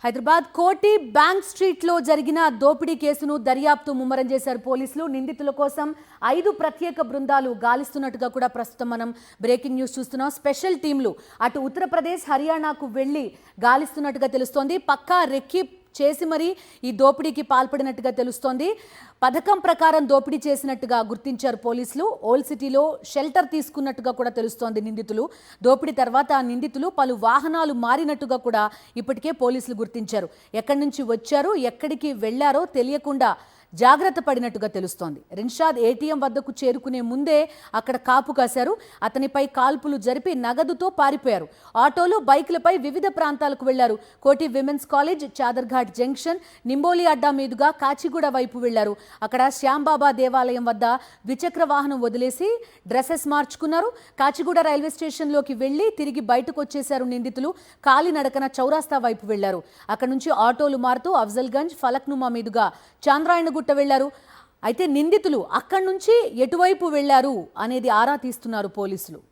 హైదరాబాద్ కోటి bank street లో జరిగిన దోపిడీ కేసును దర్యాప్తు ముమ్మరం చేశారు పోలీసులు. నిందితుల కోసం 5 ప్రత్యేక బృందాలు గాలిస్తున్నట్టుగా కూడా ప్రస్తుతం మనం బ్రేకింగ్ న్యూస్ చూస్తున్నాం. స్పెషల్ టీంలు అటు ఉత్తరప్రదేశ్, హర్యానాకు వెళ్లి గాలిస్తున్నట్టుగా తెలుస్తోంది. పక్కా రెక్కి చేసి మరీ ఈ దోపిడీకి పాల్పడినట్టుగా తెలుస్తోంది. పథకం ప్రకారం దోపిడీ చేసినట్టుగా గుర్తించారు పోలీసులు. ఓల్డ్ సిటీలో షెల్టర్ తీసుకున్నట్టుగా కూడా తెలుస్తోంది నిందితులు. దోపిడీ తర్వాత ఆ నిందితులు పలు వాహనాలు మారినట్టుగా కూడా ఇప్పటికే పోలీసులు గుర్తించారు. ఎక్కడి నుంచి వచ్చారో ఎక్కడికి వెళ్లారో తెలియకుండా జాగ్రత్త పడినట్టుగా తెలుస్తోంది. రిన్షాద్ ఏటీఎం వద్దకు చేరుకునే ముందే అక్కడ కాపు కాశారు. అతనిపై కాల్పులు జరిపి నగదుతో పారిపోయారు. ఆటోలు, బైకులపై వివిధ ప్రాంతాలకు వెళ్లారు. కోటి women's college, Chaderghat junction, Nimboli అడ్డా మీదుగా కాచిగూడ వైపు వెళ్లారు. అక్కడ శ్యాంబాబా దేవాలయం వద్ద ద్విచక్ర వాహనం వదిలేసి డ్రెస్సెస్ మార్చుకున్నారు. కాచిగూడ రైల్వే స్టేషన్లోకి వెళ్లి తిరిగి బయటకు వచ్చేశారు నిందితులు. కాలినడకన చౌరాస్తా వైపు వెళ్లారు. అక్కడ నుంచి ఆటోలు మారుతూ అఫ్జల్గంజ్, ఫలక్నుమా మీదుగా చాంద్రాయణ గుట్ట వెళ్లారు. అయితే నిందితులు అక్కడి నుంచి ఎటువైపు వెళ్లారు అనేది ఆరా తీస్తున్నారు పోలీసులు.